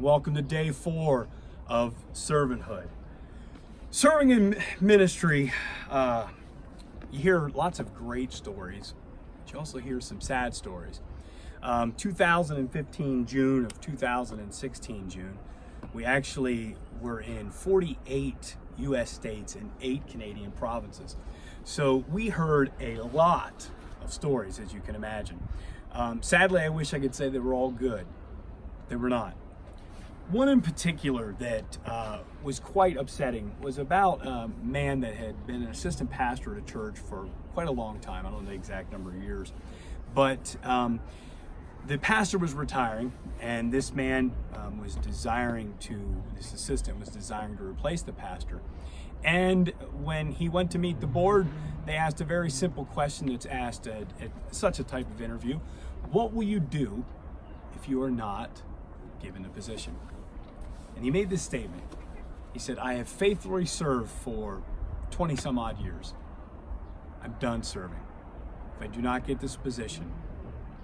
welcome to day 4 of Servanthood. Serving in ministry, you hear lots of great stories, but you also hear some sad stories. 2015 June of 2016 June, we actually were in 48 U.S. states and 8 Canadian provinces. So we heard a lot of stories, as you can imagine. Sadly, I wish I could say they were all good. They were not. One in particular that was quite upsetting was about a man that had been an assistant pastor at a church for quite a long time. I don't know the exact number of years, but the pastor was retiring, and this man this assistant was desiring to replace the pastor. And when he went to meet the board, they asked a very simple question that's asked at such a type of interview: what will you do if you are not given a position? And he made this statement. He said, "I have faithfully served for 20 some odd years. I'm done serving. If I do not get this position,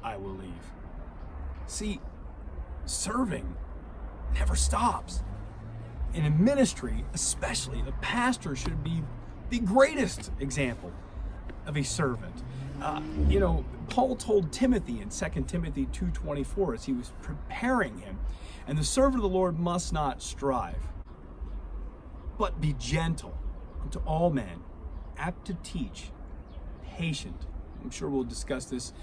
I will leave." See, serving never stops. And in ministry, especially, the pastor should be the greatest example of a servant. Paul told Timothy in 2 Timothy 2:24 as he was preparing him, "And the servant of the Lord must not strive, but be gentle unto all men, apt to teach, patient." I'm sure we'll discuss this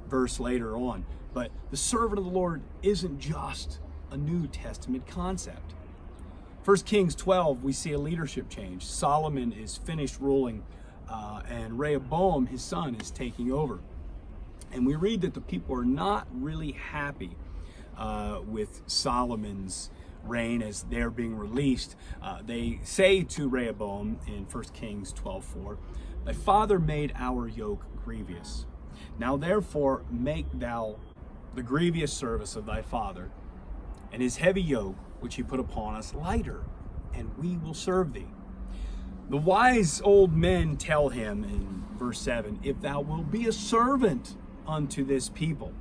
verse later on, but the servant of the Lord isn't just a New Testament concept. 1 Kings 12, we see a leadership change. Solomon is finished ruling, and Rehoboam, his son, is taking over. And we read that the people are not really happy with Solomon's reign as they're being released. They say to Rehoboam in 1 Kings 12:4, "Thy father made our yoke grievous. Now therefore make thou the grievous service of thy father, and his heavy yoke which he put upon us lighter, and we will serve thee." The wise old men tell him in verse 7, "If thou wilt be a servant unto this people,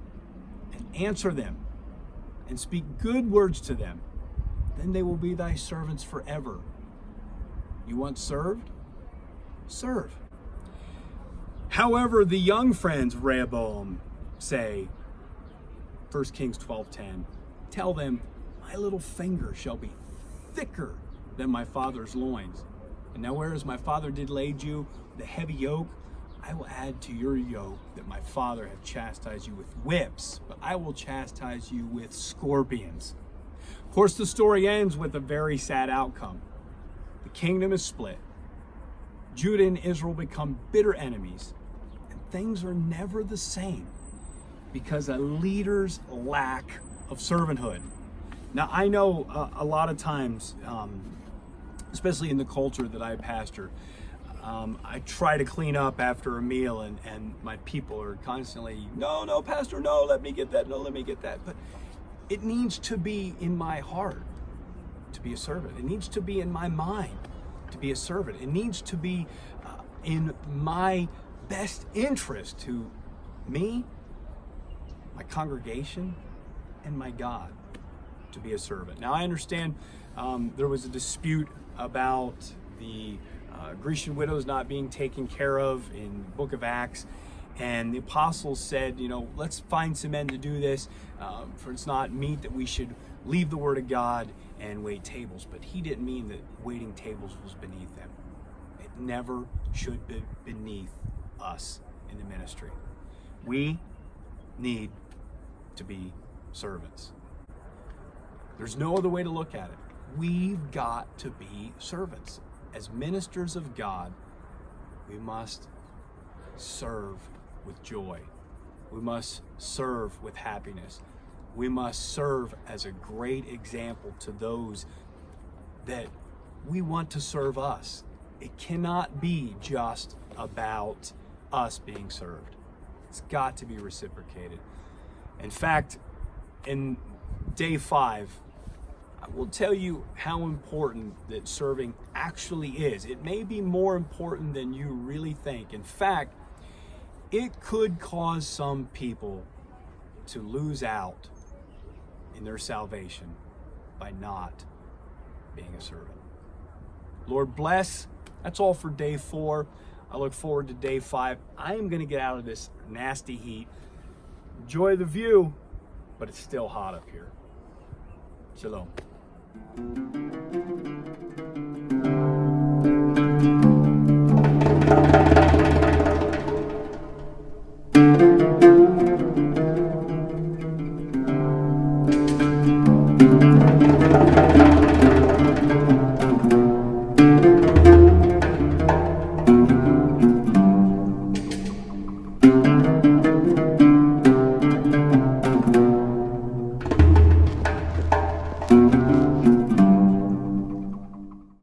and answer them, and speak good words to them, then they will be thy servants forever." You want served? Serve. However, the young friends of Rehoboam say, 1 Kings 12:10, "Tell them, my little finger shall be thicker than my father's loins. And now whereas my father did lade you the heavy yoke, I will add to your yoke that my father hath chastised you with whips, but I will chastise you with scorpions." Of course, the story ends with a very sad outcome. The kingdom is split. Judah and Israel become bitter enemies, and things are never the same because a leader's lack of servanthood. Now, I know a lot of times, especially in the culture that I pastor, I try to clean up after a meal, and my people are constantly, no, pastor, no, let me get that, no, let me get that. But it needs to be in my heart to be a servant. It needs to be in my mind to be a servant. It needs to be in my best interest to me, my congregation, and my God to be a servant. Now, I understand there was a dispute about the Grecian widows not being taken care of in the book of Acts, and the apostles said, let's find some men to do this, for it's not meet that we should leave the word of God and wait tables. But he didn't mean that waiting tables was beneath them. It never should be beneath us in the ministry. We need to be servants. There's no other way to look at it. We've got to be servants. As ministers of God, we must serve with joy. We must serve with happiness. We must serve as a great example to those that we want to serve us. It cannot be just about us being served. It's got to be reciprocated. In fact, in day 5, I will tell you how important that serving actually is. It may be more important than you really think. In fact, it could cause some people to lose out in their salvation by not being a servant. Lord bless. That's all for day 4. I look forward to day 5. I am going to get out of this nasty heat. Enjoy the view, but it's still hot up here. Shalom.